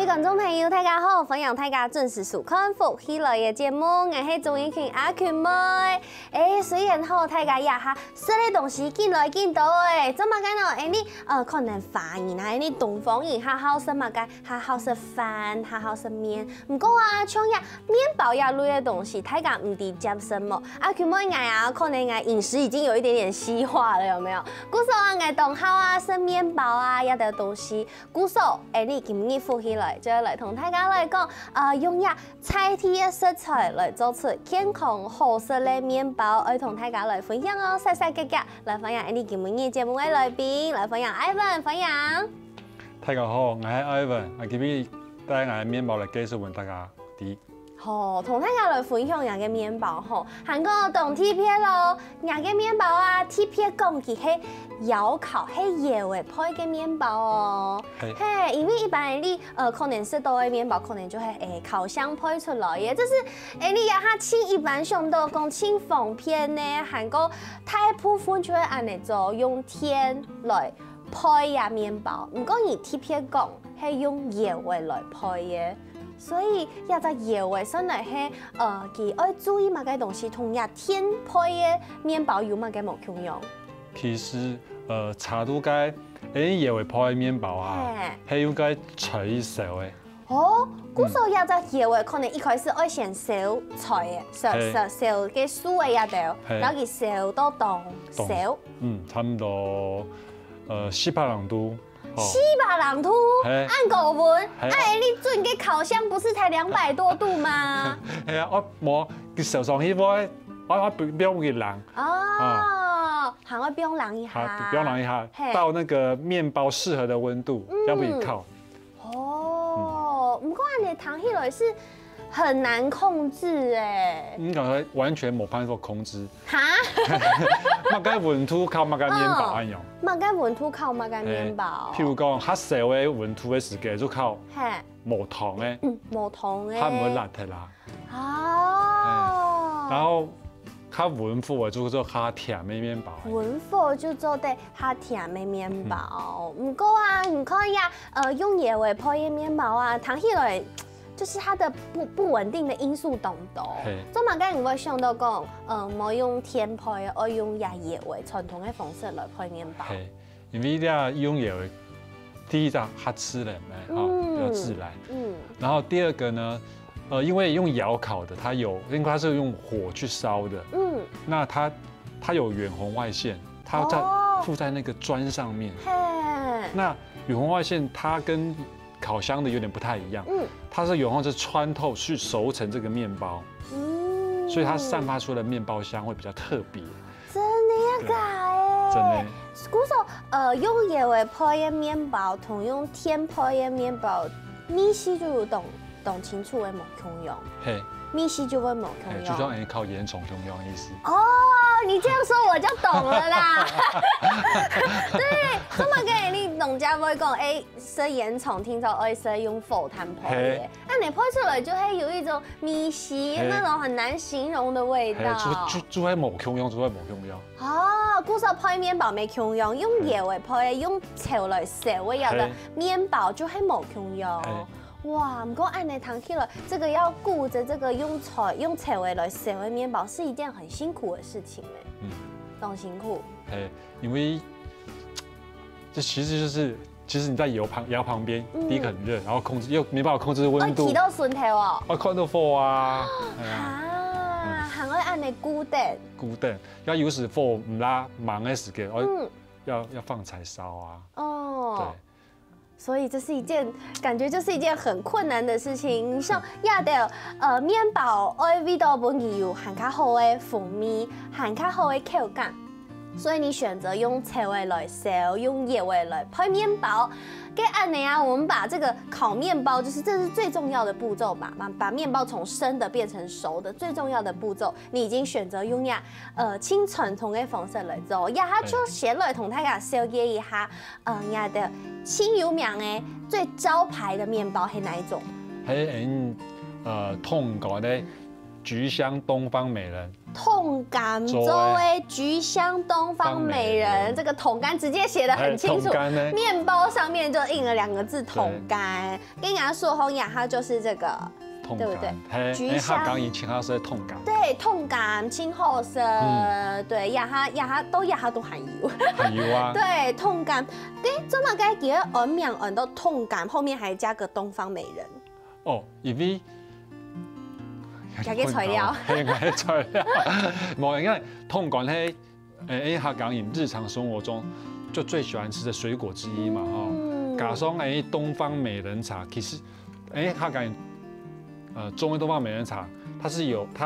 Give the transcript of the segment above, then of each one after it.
观众朋友，大家好，欢迎大家准时收看《福喜来》的节目，我是钟英群阿群妹。虽然大家也哈说的东西进来进到怎么讲呢？你可能华人啊，你东方人哈好食嘛个，哈好食饭，哈好食面。不过啊，像呀面包呀类的东西，大家唔知接什么？阿群妹我可能我饮食已经有一点点西化了，有没有？古时候我东好啊，食面包啊，一的东西。古时候你今日福喜来。就来同大家来讲，用呀菜体的食材来做出健康好食的面包，来同大家来分享哦，细细格格来分享你今日节目的来宾，来分享 Ivan 分享。大家好，我是 Ivan， 今日带我的面包来介绍给大家啲。同大家来分享人嘅面包吼，韩国同贴片咯，人嘅面包啊，贴片讲佢係窑烤係窑嘅配嘅面包哦。嘿，因為一般你可能食到嘅面包，可能就係烤箱配出來嘅，就是你呀哈切一般上到講切方片呢，韓國大部分就係按嚟做用天來配呀面包，唔過而貼片講係用窑嘅來配嘅。所以也在窑嘅上嚟係佢愛注意乜嘅東西，同日天配嘅面包有乜嘅冇共用？其實茶都該窑嘅配嘅面包啊，係應該取熟嘅。古時候也在窑嘅，可能一開始愛先燒菜嘅，燒嘅酥嘅也得，然後佢燒到凍燒。差唔多400度。400度，按個温，你準嘅烤箱不是才200多度嗎？係啊，我燒上去我不用給冷。還會不用冷一下。不用冷一下，到那個麵包適合的溫度，要不然烤。不過你燙起來是很難控制你感覺完全冇辦法控制。哈？乜嘅溫度靠乜嘅麵包一樣。乜嘅溫度靠乜嘅麵包？譬如講，較燒嘅溫度嘅時間就靠無糖嘅。無糖嘅。它唔會辣嘅啦。然後較溫火嘅就做較甜嘅麵包。溫火就做得較甜嘅麵包。唔過你看呀，用椰味配嘅麵包啊，燙起來。就是它的不穩定的因素當多，所以嘛，梗唔會想到講，冇用天配，我用椰味傳統嘅方式來配麵包。因為你用椰味，第一個它吃了比較自然。然後第二個呢，因為用窯烤的，因為它是用火去燒的，那它有遠紅外線，它附在那個磚上面。那遠紅外線它跟烤箱的有點不太一樣，它是有用是穿透去熟成這個麵包，所以它散發出的麵包香會比較特別。真的呀，真的。古時用椰味配嘅麵包同用天配嘅麵包，米西就懂清楚嘅冇共用。米西就會冇共用。就像靠鹽蟲共用的意思。你這樣說我就懂了啦。對，咁啊嘅你農家會講，食鹽蟲聽說愛食用火炭配嘅，那你配出來就會有一種米稀那種很難形容的味道。就係冇共用，古時候配麵包沒共用，用椰味配，用潮來燒嘅有的麵包就係冇共用。哇，不過按你燙起來，這個要顧着這個用菜味來燒的麵包，是一件很辛苦的事情很辛苦。因為這其實就是你在窯旁邊，第一個很熱，然後又沒辦法控制溫度。起到順頭哦。看到火啊。還會按你固定。要有時火唔拉忙的時間，要放柴燒啊。對。所以這是一件感覺就是一件很困難的事情。像亞的麵包，愛味道本具有很較好的風味，很較好的口感。所以你选择用菜味来烧，用叶味来拍面包。给按呢啊，我们把这个烤面包，就是这是最重要的步骤吧，把面包从生的变成熟的最重要的步骤，你已经选择用清传统的方式来做，呀，它就先来同大家小解一下，的清有名的最招牌的面包是哪一种？係通過咧菊香東方美人。痛感作为菊香东方美人，这个桶干直接写得很清楚，面包上面就印了2个字桶干。跟大家说红雅，它就是这个，对不对？菊香港以前它是痛感，对，痛感青褐色，对，雅哈都含油，含油啊，对，痛感。这么该给耳面耳到痛感，后面还加个东方美人。哦，因为。加嘅材料，係嘅材料，冇因為通感係客家人日常生活中就最喜歡吃的水果之一嘛，加上東方美人茶，其實客家人中文東方美人茶，它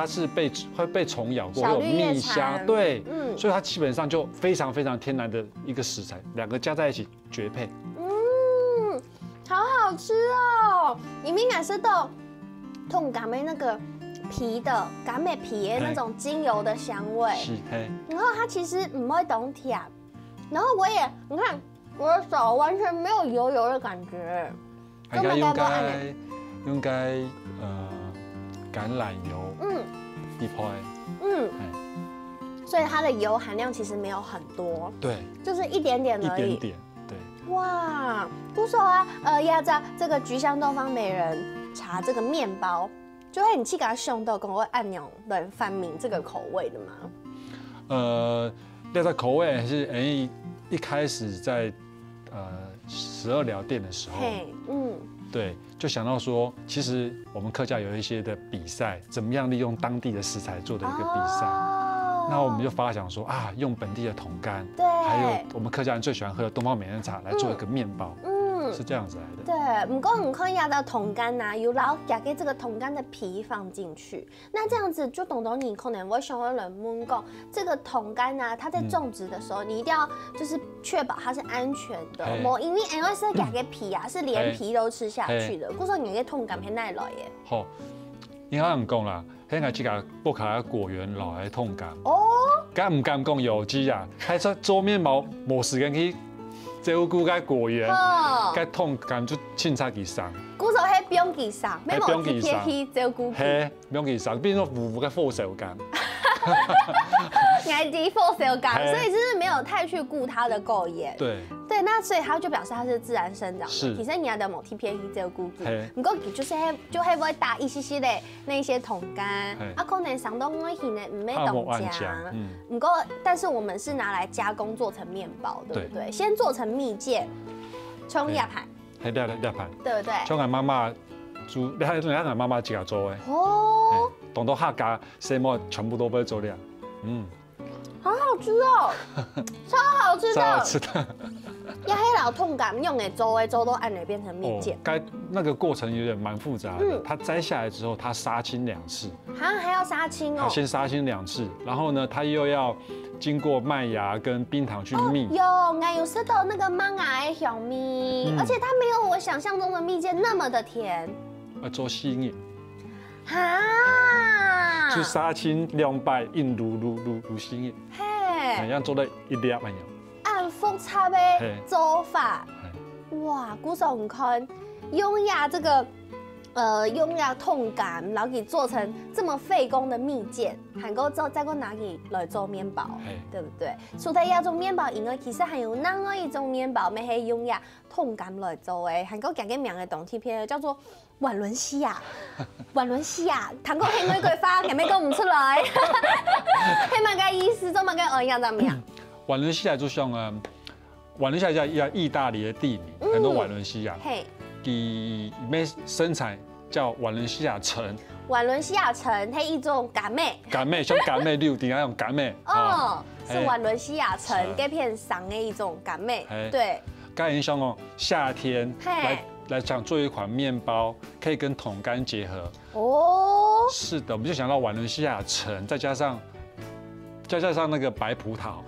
是會被蟲咬過，會有蜜香，對，所以它基本上就非常非常天然的一個食材，2個加在一起絕配。好好吃哦！裡面感受到通感的那個。皮的感美皮的那种精油的香味，然后它其实不会懂甜，然后你看我的手完全没有油的感觉，應該橄欖油，一塊，所以它的油含量其实没有很多，对，就是一点点而已，一点点，对。哇，不错啊，压在这个菊香东方美人茶这个面包。就会你去给它想到跟我按钮来发明这个口味的吗？那个口味是一开始在12寮店的时候，对，就想到说，其实我们客家有一些的比赛，怎么样利用当地的食材做的一个比赛。那我们就发想说啊，用本地的桶干，对，还有我们客家人最喜欢喝的东方美人茶来做一个面包。是这样子来的。对，不过你看压的桶干呐，有老夹给这个桶干的皮放进去，那这样子就懂你可能会想到人们讲这个桶干呐，它在种植的时候，你一定要就是确保它是安全的，因为因为是夹给皮啊，是连皮都吃下去的，故说你个桶干偏耐来耶。好，你好像讲啦，现在这个布卡果园老来桶干哦，敢唔敢讲有机啊？还说做面包冇时间去。照顾个果园，个痛感就凊彩去送。古时候迄不用去送，没冇去贴去照顾。嘿，不用去送，变做负个副手感。爱迪副手感，所以就是没有太去顾它的构叶。对。对，那所以它就表示它是自然生长的。是。其实你要的某 T P A 去照顾它，不过就是就会不会打一些些的那一些桶干，可能上到我去呢唔咩冻浆。不过但是我们是拿来加工做成面包，对不对？先做成蜜饯，冲压盘。压盘。对不对？像俺妈妈煮，你看俺妈妈自己做的。哦。等到客家什么全部都会做了。好好吃哦，超好吃的。超好吃的。要黑老痛感用的粥都按了变成蜜饯。那个过程有点蛮复杂的。它摘下来之后，它杀青2次。还要杀青哦。先杀青2次，然后呢，它又要经过麦芽跟冰糖去蜜。有吃到那个芒芽的香蜜，而且它没有我想象中的蜜饯那么的甜。做细腻。哈。就杀青200印如细腻。嘿。一样做了一粒一样。按复杂的做法，哇，古手你看，用压这个用压痛感，然后给做成这么费工的蜜饯，还够再够拿给来做面包，对不对？除了要做面包以外，其实还有另外一种面包，没系用压痛感来做的，还够讲个名的东西片叫做瓦伦西亚，瓦伦西亚，谈过黑玫瑰花，还没讲唔出来，黑马个意思，做马个样怎么样？瓦伦西亚就像瓦伦西亚叫意大利的地名，很多瓦伦西亚，里面生产叫瓦伦西亚橙。瓦伦西亚橙，它一种柑妹，柑妹像柑妹六顶那种柑妹。哦，是瓦伦西亚橙，这片上的一种柑妹。对。刚才像夏天来想做一款面包，可以跟桶干结合。哦。是的，我们就想到瓦伦西亚橙，再加上那个白葡萄。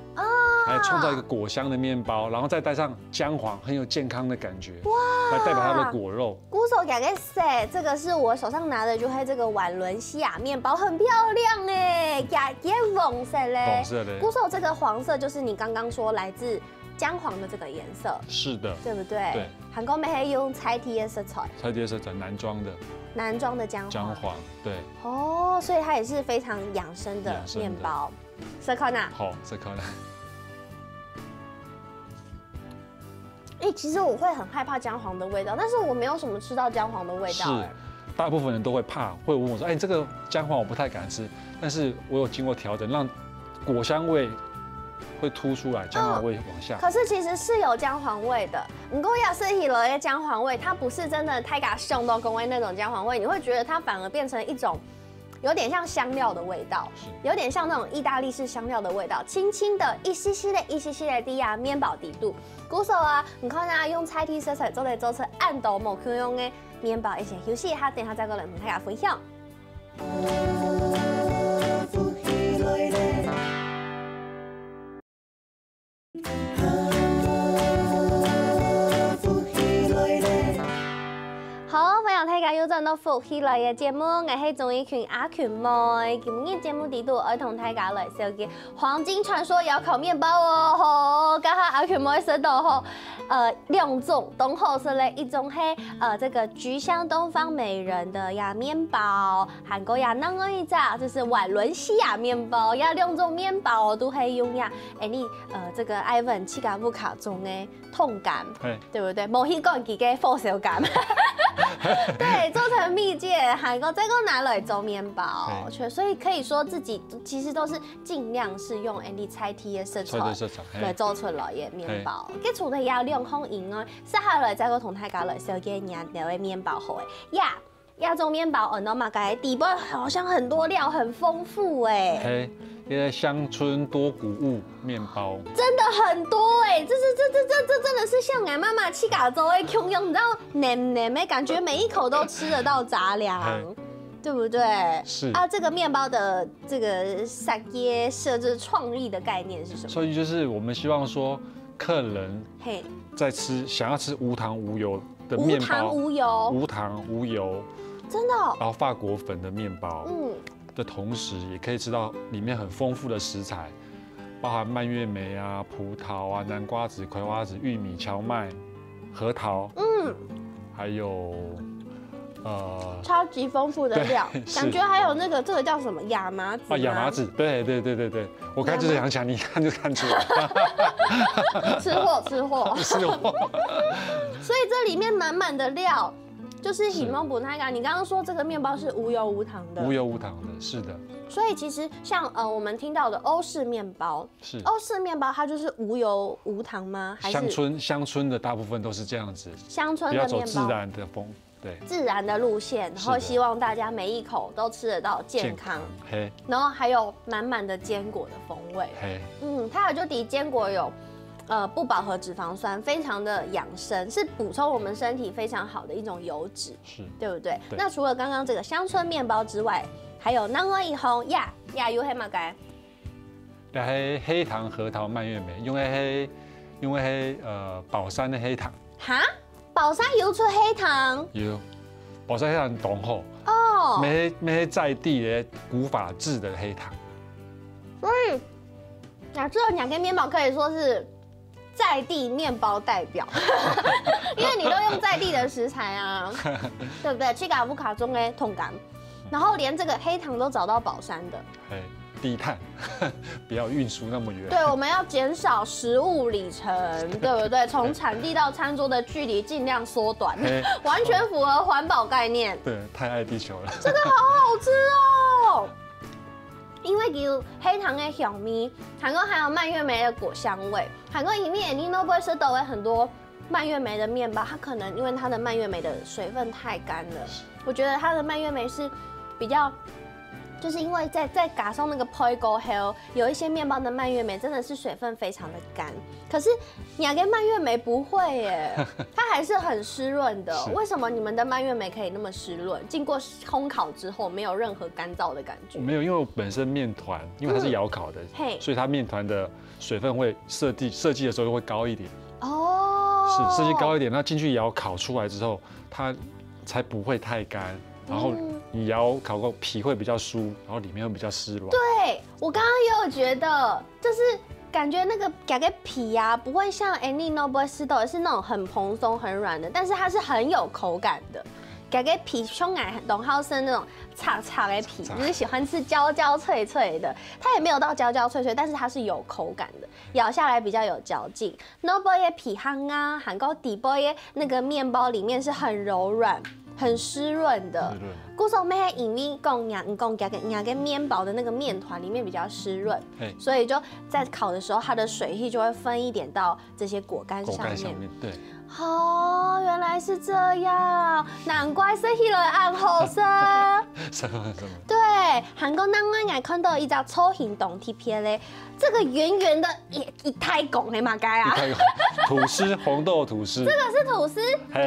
来创造一个果香的面包，然后再带上姜黄，很有健康的感觉，哇，来代表它的果肉。鼓手给个塞，这个是我手上拿的，就是这个瓦伦西亚面包，很漂亮哎，也黄色嘞。黄色的。鼓手这个黄色就是你刚刚说来自姜黄的这个颜色。是的。对不对？对。韩国没用彩体的色彩。彩体的色彩，男装的。男装的姜黄，对。哦，所以它也是非常养生的面包。色康纳。好，色康纳。其实我会很害怕姜黄的味道，但是我没有什么吃到姜黄的味道。是，大部分人都会怕，会问我说：“这个姜黄我不太敢吃。”但是我有经过调整，让果香味会突出来，姜黄味往下。可是其实是有姜黄味的，不过要是起了的姜黄味，它不是真的太嘎凶到工味那种姜黄味，你会觉得它反而变成一种有点像香料的味道，有点像那种意大利式香料的味道，轻轻的一些些的低压面包底度。鼓手啊，你看啊，用菜体色彩做来做出按到某区用的面包，一起休息一下，等下再过来同大家分享。好，欢迎大家又轉到福喜來嘅節目，我係綜藝群阿權妹。今日節目地度兒童大家來紹介黃金傳說窯烤麵包哦，好，家下阿權妹說到吼，兩種，東後是咧一種係這個菊香東方美人的呀麵包，韓國呀另外一隻就是瓦倫西亞麵包，呀兩種麵包都係用呀，你這個Ivan七卡布卡中嘅痛感，對不對？冇去講自己火燒感。对，做成蜜饯，韩国这个拿来做面包，所以可以说自己其实都是尽量是用菜体的色彩来做出来的面包。佮除了要两方以外，接下来再个同大家来绍介两条的面包好诶呀。亚洲面包，我嘛改底部好像很多料，很丰富哎。因为乡村多谷物面包真的很多哎，这真的是像俺妈妈去亚洲的穷用，你知道黏黏的感觉，每一口都吃得到杂粮，对不对？是啊，这个面包的这个设计设置创意的概念是什么？所以就是我们希望说，客人在想要吃无糖无油的面包，无糖无油，真的。然后法国粉的面包，的同时，也可以吃到里面很丰富的食材，包含蔓越莓啊、葡萄啊、南瓜子、葵花籽、玉米、荞麦、核桃，还有超级丰富的料，感觉还有那个这个叫什么亚麻籽亚麻籽，对，我刚就是想讲，你一看就看出来，吃货，所以这里面满满的料。就是喜梦补那个，你刚刚说这个面包是无油无糖的，无油无糖的，是的。所以其实像我们听到的欧式面包，是欧式面包，它就是无油无糖吗？还是乡村的大部分都是这样子，乡村的面包比较走自然的风，对，自然的路线，然后希望大家每一口都吃得到健康，然后还有满满的坚果的风味，它有就底坚果有。不饱和脂肪酸，非常的养生，是补充我们身体非常好的一种油脂，对不对？那除了刚刚这个乡村面包之外，还有另外一项呀有黑马改，黑糖核桃蔓越莓，因为宝山的黑糖，哈，宝山有出黑糖，有，宝山黑糖浓厚哦，没在地的古法制的黑糖，所以这两个面包可以说是。在地面包代表，因为你都用在地的食材啊，对不对？去卡布卡中的痛感，然后连这个黑糖都找到宝山的，低碳，不要运输那么远。对，我们要减少食物里程，对不对？从产地到餐桌的距离尽量缩短，完全符合环保概念。对，太爱地球了。这个好好吃哦。因为有黑糖的香味，韩国还有蔓越莓的果香味。韩国里面你都不会吃到很多蔓越莓的面包，它可能因为它的蔓越莓的水分太干了，我觉得它的蔓越莓是比较就是因为在嘎上那个 p o i g o hill， 有一些面包的蔓越莓真的是水分非常的干，可是雅根蔓越莓不会耶，它还是很湿润的。为什么你们的蔓越莓可以那么湿润？经过烘烤之后没有任何干燥的感觉？没有，因为我本身面团，因为它是窑烤的，所以它面团的水分会设计的时候会高一点。哦，是设计高一点，那进去窑烤出来之后，它才不会太干，然后。你窑烤过皮会比较酥，然后里面会比较湿软。对，我刚刚也有觉得，就是感觉那个夹个皮呀，不会像 Annie Noble 湿豆是那种很蓬松很软的，但是它是很有口感的。夹个皮胸矮董浩生那种叉叉的皮，就是喜欢吃焦焦脆脆的，它也没有到焦焦脆脆，但是它是有口感的，咬下来比较有嚼劲。Noble 的皮夯啊，韩国底波的那个面包里面是很柔软。很湿润的，故说咩因为讲跟面包的那个面团里面比较湿润，所以就在烤的时候，它的水汽就会分一点到这些果干上面。对。哦，原来是这样，难怪是迄个暗红色。什么？对，韩国咱我也看到一张粗形动贴片嘞，这个圆圆的一太拱的嘛该啊。吐司，红豆吐司。这个是吐司，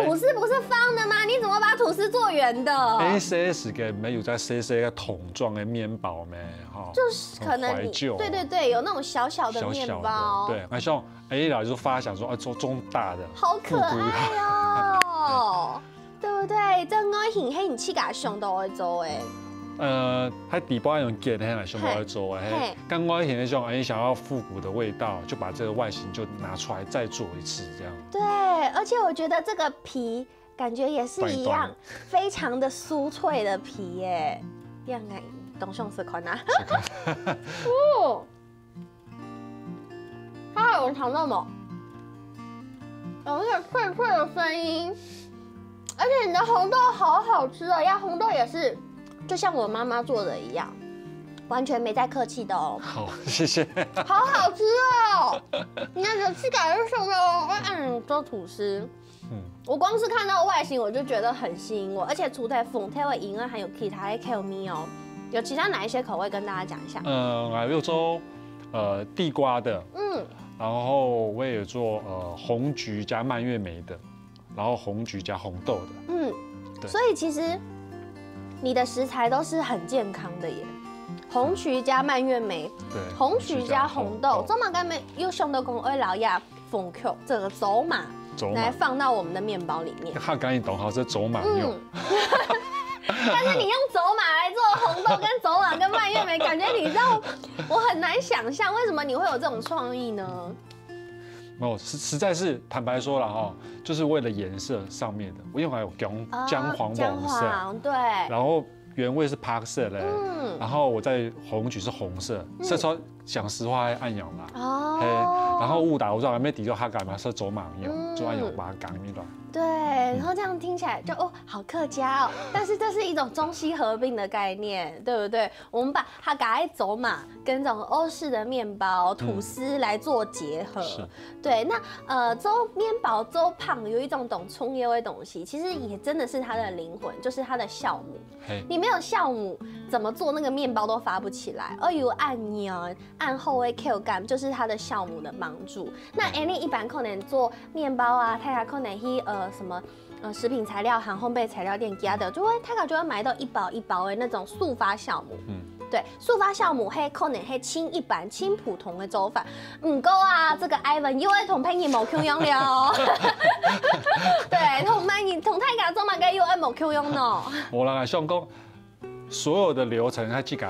吐司不是方的吗？你怎么把吐司做圆的？SAS 嘅没有在 CC 个桶状的面包咩？哈，就是可能对，有那种小小的面包。对，那像老就发想说啊，做中大的，好可爱哦，对不对？这我很你去给上都会做诶。它底部用剪的来上都会做诶。刚刚那种想要复古的味道，就把这个外形就拿出来再做一次这样。对，而且我觉得这个皮感觉也是一样，非常的酥脆的皮耶。样哎，董兄是款啊。哦。它有尝到吗？有那个脆脆的声音，而且你的红豆好好吃哦！呀，红豆也是，就像我妈妈做的一样，完全没在客气的哦。好，谢谢。好好吃哦！你那个质感是什么？做吐司。我光是看到外形我就觉得很吸引我，而且除了凤泰味以外，还有其他的 Q 米哦。有其他哪一些口味跟大家讲一下？还有做地瓜的，然后我也有做红橘加蔓越莓的，然后红橘加红豆的，对。所以其实你的食材都是很健康的耶。红橘加蔓越莓，对，红橘加红豆，走马干没又上到公二老亚凤 Q 这个走马来放到我们的面包里面。他赶紧懂好这走马用。但是你用走马来做红豆跟走马跟蔓越莓，感觉你知道我很难想象为什么你会有这种创意呢？没有，实在是坦白说了哈，就是为了颜色上面的，我用还有姜黄色，对，然后原味是帕色嘞，然后我在红橘是红色，色超讲实话还暗养啦，然后误打误撞还没抵到它干嘛是走马用，就暗养把它赶一段。对，然后这样听起来就好客家哦，但是这是一种中西合并的概念，对不对？我们把它改走马跟这种欧式的面包、吐司来做结合。对，那做面包做胖有一种懂葱油的东西，其实也真的是它的灵魂，就是它的酵母。你没有酵母，怎么做那个面包都发不起来。而有按后的 Q 感，就是它的酵母的帮助。那你一般可能做面包啊，它可能去什么食品材料行烘焙材料店加的，它就会买到一包一包的那种速发酵母。对，速发酵母可能轻一般、轻普通的做法。唔够啊，这个 Ivan 又会同配你冇 Q 用了。对，同太家做嘛该又爱冇 Q 用呢。我来想讲。所有的流程，它自个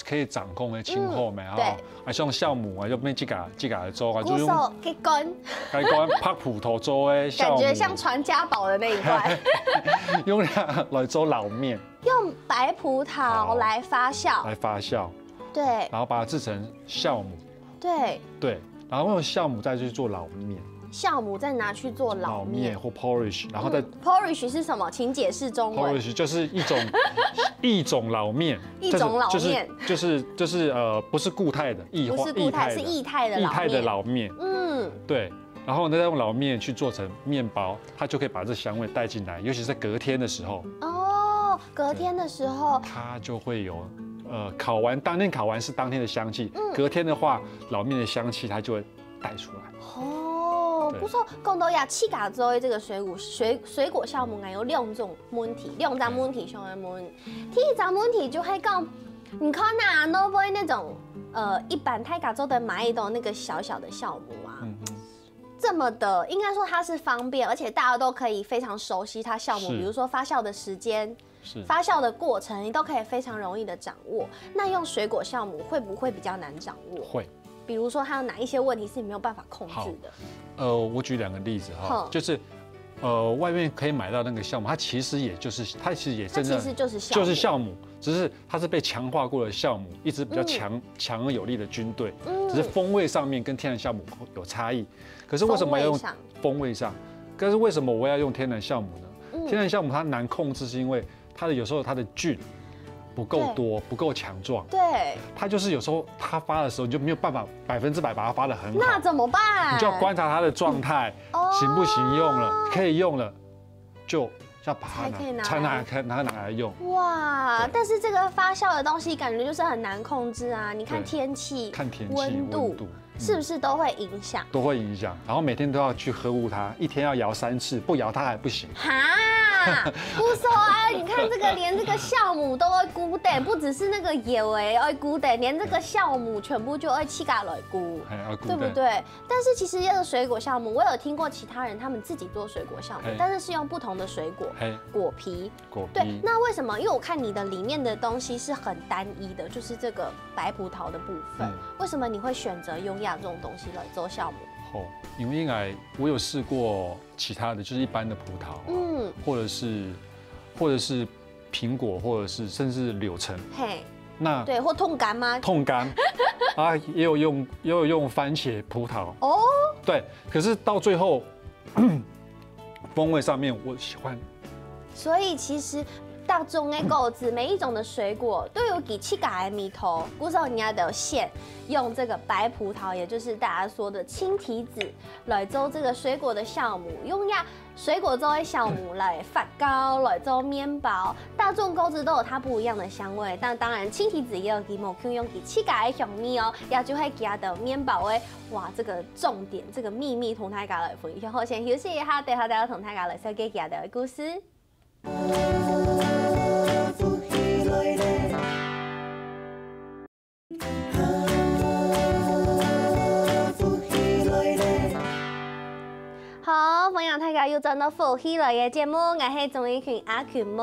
可以掌控的轻后面哈，像酵母啊，就变自个做啊，就用给干拍葡萄做的酵母，感觉像传家宝的那一块，用来做老面，用白葡萄来发酵，对，然后把它制成酵母，对，然后用酵母再去做老面。酵母再拿去做老面或 porridge， 然后再 porridge 是什么？请解释中文。porridge 就是一种老面，一种老面就是不是固态的，不是固态，是液态的老面。对。然后再用老面去做成面包，它就可以把这香味带进来，尤其是在隔天的时候。隔天的时候，它就会有当天烤完是当天的香气，隔天的话，老面的香气它就会带出来。哦，不错，讲到呀，七甲州的这个水果酵母有两种问题，两种问题上的问题。第一种问题就会讲，你看呐，Novoy 那种一般泰甲州的蚂蚁都那个小小的酵母啊。这么的，应该说它是方便，而且大家都可以非常熟悉它酵母，比如说发酵的时间、发酵的过程，你都可以非常容易的掌握。那用水果酵母会不会比较难掌握？会。比如说它有哪一些问题是你没有办法控制的？我举2个例子哈，就是外面可以买到那个酵母，它其实就是酵母，只是它是被强化过的酵母，一直比较强而有力的军队，只是风味上面跟天然酵母有差异。可是为什么要用风味上？可是为什么我要用天然酵母呢？天然酵母它难控制，是因为有时候它的菌不够多，不够强壮。对，它就是有时候它发的时候，你就没有办法100%把它发得很好。那怎么办？你就要观察它的状态，行不行用了，可以用了，就要把它拿来用。哇！但是这个发酵的东西感觉就是很难控制啊！你看天气、温度。是不是都会影响？都会影响，然后每天都要去呵护它，一天要摇3次，不摇它还不行。哈，不说啊！你看这个，连这个酵母都会菇的，不只是那个叶会菇的，连这个酵母全部就会气嘎来菇，对不对？但是其实这个水果酵母，我有听过其他人他们自己做水果酵母，但是是用不同的水果果皮。对，那为什么？因为我看你的里面的东西是很单一的，就是这个白葡萄的部分。为什么你会选择用这种东西来做酵母？因为应该我有试过其他的，就是一般的葡萄，或者是苹果，或者是甚至柳橙。那对，或痛柑吗？痛柑啊，也有用番茄、葡萄。对，可是到最后风味上面我喜欢。所以其实。大众的果子，每一种的水果都有给七嘎的米头，古时候人家的线用这个白葡萄，也就是大家说的青提子来做这个水果的酵母，用水果做的酵母来发糕，来做面包。大众果子都有它不一样的香味，但当然青提子也有给某 Q 用给七嘎的香味哦，也就会给它的面包的哇，这个重点，这个秘密同大家来分享。好，先休息一下，等下再同大家来说给大家的故事。好，欢迎大家又转到福喜来嘅节目，我係综艺群阿群妹。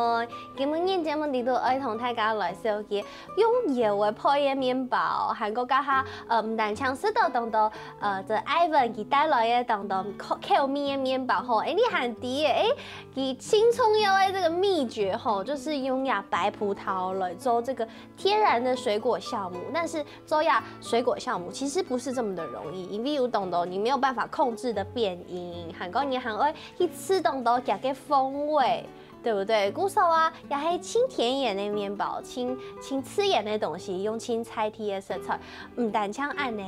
今日节目裡頭愛同大家來紹介用油嘅配嘅麵包，韓國家下唔但搶食到當到這 Ivan 佢帶來嘅當到口面嘅麵包吼，你還啲佢青蔥油嘅這個秘訣吼，就是用白葡萄來做這個天然的水果酵母，但是做水果酵母其實不是這麼的容易，因為有當到你沒有辦法控制的變因。韓國人很愛去吃當到加個風味，對不對？古時候也係清甜鹽的麵包，清刺鹽的東西，用青菜體的色彩，唔但像按呢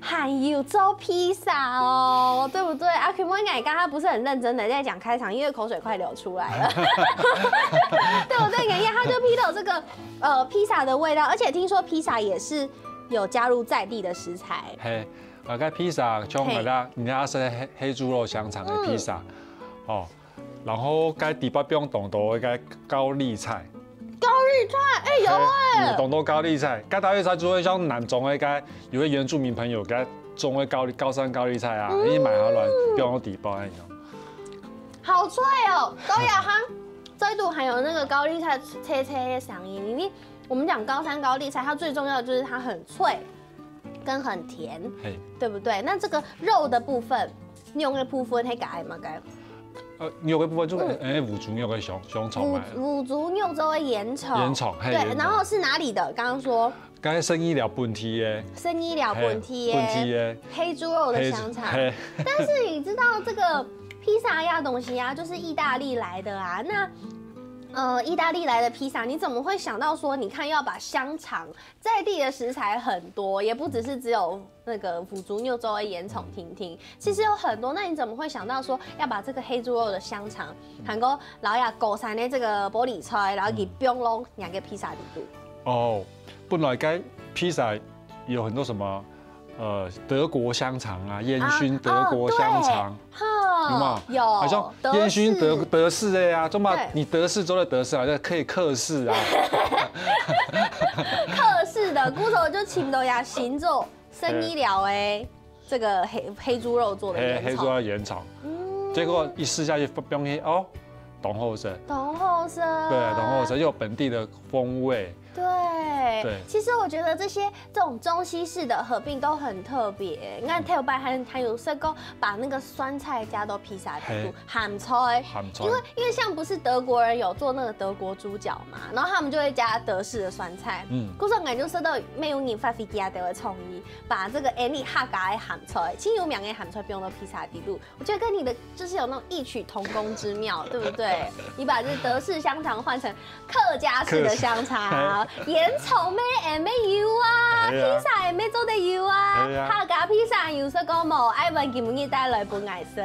還有做披薩哦，對不對？阿 Q 妹剛剛不是很認真的在講開場，因為口水快流出來了，對不對？他就披到這個披薩的味道，而且聽說披薩也是有加入在地的食材。個披薩像人家是黑豬肉香腸的披薩，然後個第八邊當到個高麗菜，有當到高麗菜，個高麗菜就會像南種的個有個原住民朋友個種的高山高麗菜啊，你買下來標到底包那種，好脆哦，都有哈，這度還有那個高麗菜脆脆的聲音，因為我們講高山高麗菜，它最重要的就是它很脆。跟很甜，對不對？那這個肉的部分，牛的部分係改嘛改？牛的部分就是五足牛的香腸嘛。五足牛做的鹽腸。鹽腸，對。然後是哪裡的？剛剛說。剛才生醫療本地的。生醫療本地的。黑豬肉的香腸。但是你知道這個披薩東西就是意大利來的啊，那。意大利來的披薩，你怎麼會想到說，你看要把香腸在地的食材很多，也不只是只有那個腐竹牛粥的鹽蟲聽聽，其實有很多。那你怎麼會想到說要把這個黑豬肉的香腸，韓國然後呀高山的這個玻璃菜，然後給冰龍兩個披薩裡度？哦，本来该披萨有很多什么德国香肠啊，烟熏德国香肠，有吗？有，好像烟熏德式的呀，怎么你德式做的德式好像可以克式啊？克式的，骨头就请到呀，行走生医疗这个黑猪肉做的黑猪肉盐炒，结果一试下去，发现哦，浓厚色，浓厚色，对，浓厚色又有本地的风味。对，其实我觉得这种中西式的合并都很特别。你看，泰国还有说过把那个酸菜加到披萨底部，咸菜，因为像不是德国人有做那个德国猪脚嘛，然后他们就会加德式的酸菜。古种感就说到没有你发飞机都会创意，把这个你哈嘎的咸菜，亲油苗的咸菜用到披萨底部，我觉得跟你的就是有那种异曲同工之妙，对不对？你把这德式香肠换成客家式的香肠。盐草咩会咩油啊，披萨会咩做得油啊，客家披萨有说讲无，爱问今日带来本颜色，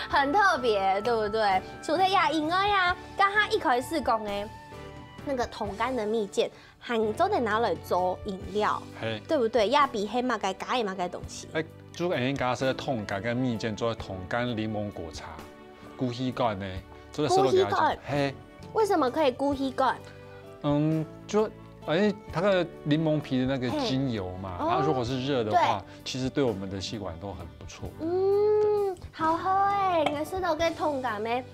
很特别，对不对？除了呀，因为呀，刚刚一开始讲的那个桶干的蜜饯，还做得拿来做饮料，对不对？亚比黑嘛该加嘛该东西。就人家说桶干跟蜜饯做桶干柠檬果茶，古稀干呢，做的时候嘿。为什么可以孤稀干？就它的柠檬皮的那个精油嘛，它如果是热的话，其实对我们的气管都很不错。好喝我说到跟痛感咩？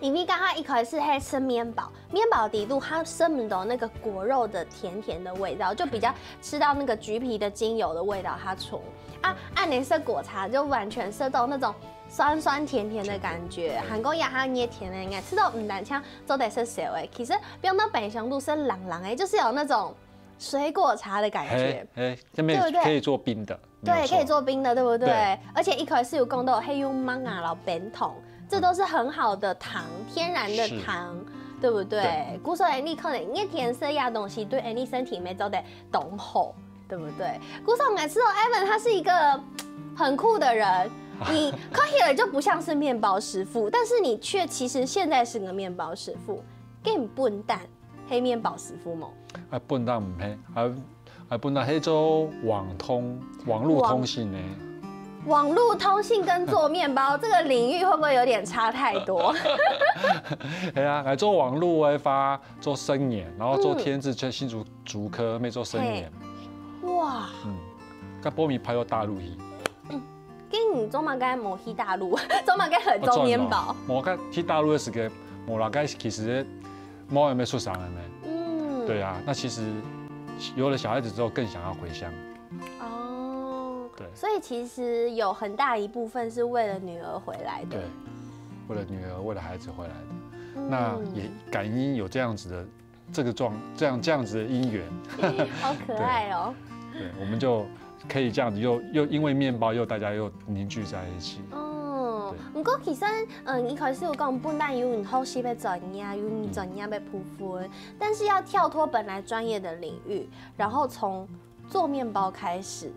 因为刚刚一开始还吃面包，面包底度它生不到那个果肉的甜甜的味道，就比较吃到那个橘皮的精油的味道，它冲按你色果茶就完全吃到那种。酸酸甜甜的感觉，韩国亚哈捏甜的，应该吃到唔单枪做得是小诶，其实不用到北香度是朗朗诶，就是有那种水果茶的感觉，这边可以做冰的，对，可以做冰的，对不对？而且一开始有讲到黑用芒啊，然后冰桶，这都是很好的糖，天然的糖，对不对？古时候你可能因为甜色呀东西对你身体没做得懂好，对不对？古时候我吃到 Evan 他是一个很酷的人。你看起来就不像是面包师傅，但是你却其实现在是个面包师傅，更笨蛋黑面包师傅吗？笨蛋唔黑，笨蛋黑做网络通信呢。网络通信跟做面包这个领域会不会有点差太多？对啊，来做网络发做生研，然后做天字新竹科没做生研。哇，跟波米拍到大陆去。跟中马该冇去大陆，中马该很做面包。我该去大陆的时间，我大概其实猫也没出生了没。对啊，那其实有了小孩子之后，更想要回乡。对。所以其实有很大一部分是为了女儿回来的。对，为了女儿，为了孩子回来的。那也感因有这样子的这样子的姻缘。好可爱哦。对，我们就。可以这样子，又因为面包，大家又凝聚在一起。不过其实，一开始有讲本来有好习要怎样，有你怎样被铺分，但是要跳脱本来专业的领域，然后从做面包开始。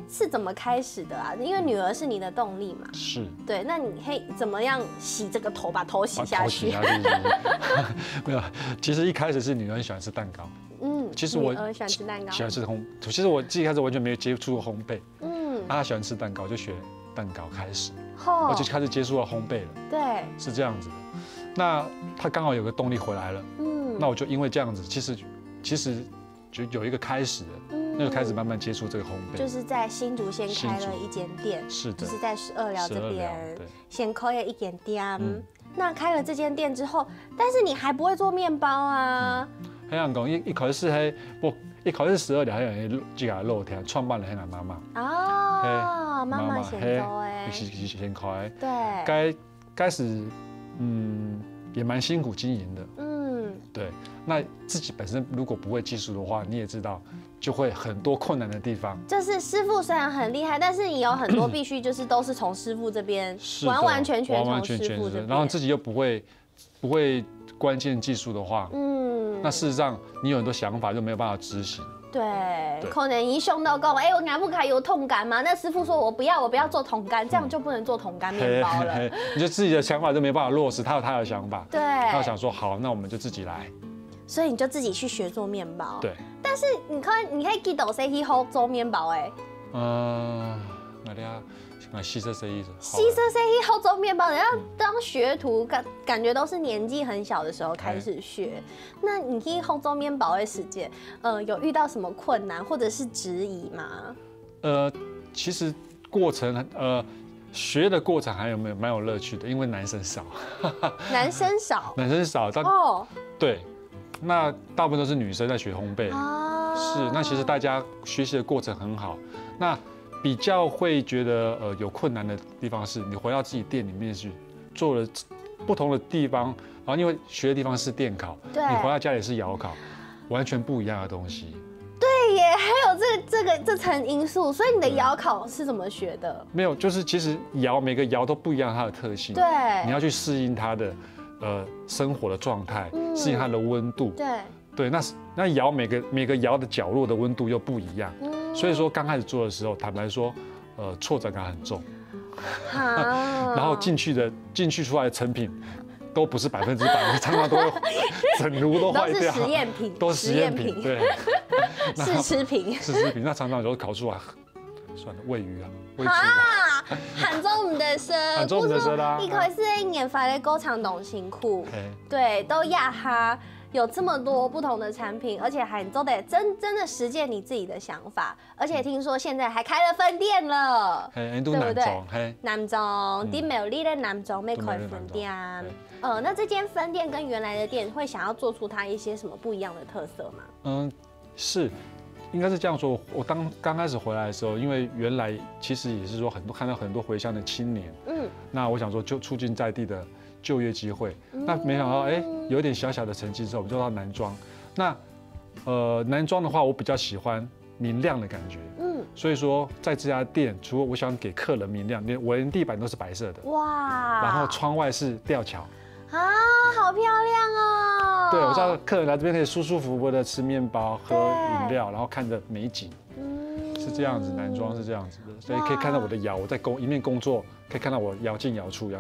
是怎么开始的啊？因为女儿是你的动力嘛。是。对，那你怎么样洗这个头，把头洗下去？没有，其实一开始是女儿很喜欢吃蛋糕。其实我喜欢吃蛋糕，喜欢吃其实我最开始完全没有接触过烘焙。她喜欢吃蛋糕，就学蛋糕开始，我就开始接触了烘焙了。对，是这样子的。那她刚好有个动力回来了。那我就因为这样子，其实就有一个开始了。那就开始慢慢接触这个烘焙，就是在新竹先开了一间店，是的，就是在12寮这边先开了一间店。那开了这间店之后，但是你还不会做面包啊？黑人讲一开始一开始12寮迄这个露天创办了黑人妈妈。妈妈先做诶，是先开。对，开始也蛮辛苦经营的。对，那自己本身如果不会技术的话，你也知道，就会很多困难的地方。就是师傅虽然很厉害，但是你有很多必须就是都是从师傅这边完完全全从师傅这边，然后自己又不会关键技术的话，那事实上你有很多想法就没有办法执行。对，可能一凶到讲，我拿不开有桶干吗？那师傅说我不要做桶干，这样就不能做桶干面包了。你就自己的想法就没办法落实，他有他的想法，对，他想说好，那我们就自己来。所以你就自己去学做面包。对。但是你可以记到谁去好做面包哎？那里啊，西色谁意思？西色谁去好做面包？人家当学徒感觉都是年纪很小的时候开始学。那你去好做面包的时间，有遇到什么困难或者是质疑吗？其实过程学的过程还有蛮有乐趣的，因为男生少。男生少。男生少，哦。对，那大部分都是女生在学烘焙。是，那其实大家学习的过程很好。那比较会觉得有困难的地方是，你回到自己店里面去做了不同的地方，然后因为学的地方是电烤，你回到家里是窑烤，完全不一样的东西。对耶，还有这层因素，所以你的窑烤是怎么学的？没有，就是其实每个窑都不一样它的特性，对，你要去适应它的生活的状态，适应它的温度，对，那窑每个窑的角落的温度又不一样，所以说刚开始做的时候，坦白说，挫折感很重，然后进去出来的成品都不是100%，常常都会整炉都坏掉，都是实验品，都是实验品，对，试吃品，那常常有时候烤出来，算了，喂鱼啊，喂猪啊，喊中我们的声，喊中我们的声啦，一开始研发的工厂懂辛苦，对，都压哈。有这么多不同的产品，而且还都得真的实践你自己的想法，而且听说现在还开了分店了，对不对？南中，啲美丽的南中没开分店。那这间分店跟原来的店会想要做出它一些什么不一样的特色吗？是，应该是这样说。我刚开始回来的时候，因为原来其实也是说看到很多回乡的青年，那我想说就促进在地的就业机会，那没想到有点小小的成绩之后，我们就到南庄。那南庄的话，我比较喜欢明亮的感觉，所以说在这家店，除了我想给客人明亮，连地板都是白色的，哇，然后窗外是吊桥，啊，好漂亮哦！对，我知道客人来这边可以舒舒服服的吃面包、喝饮料，然后看着美景，是这样子，南庄是这样子的，所以可以看到我的窑，我在一面工作。可以看到我窑进窑出的，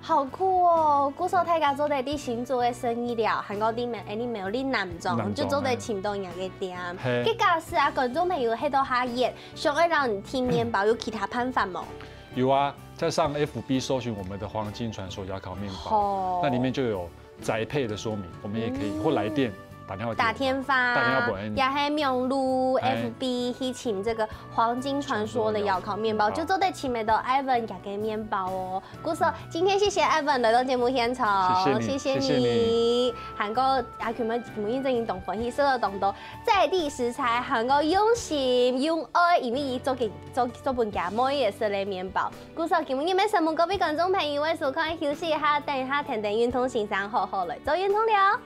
好酷哦！古时候大家做在啲新做的生意了，韩国啲你没有啲南庄，就做在青东阳嘅店。佮假使啊，观众朋友喺度下热，想要让你听面包，有其他办法冇？有啊，在上 FB 搜寻我们的黄金传说窑烤面包，那里面就有宅配的说明，我们也可以或来电。打天发，也系名录 FB 去请这个黄金传说的窑烤面包，就做在前面的 Ivan 家嘅面包哦。故说今天谢谢 Ivan 来到节目现场，谢谢你。韩国阿佢们节目认真动欢喜，收到动到在地食材，韩国用心用爱，因为做本家每也是嚟面包。故说节目你们什么各位观众朋友，为所看休息一下，等一下听运通欣赏好好来做运通了。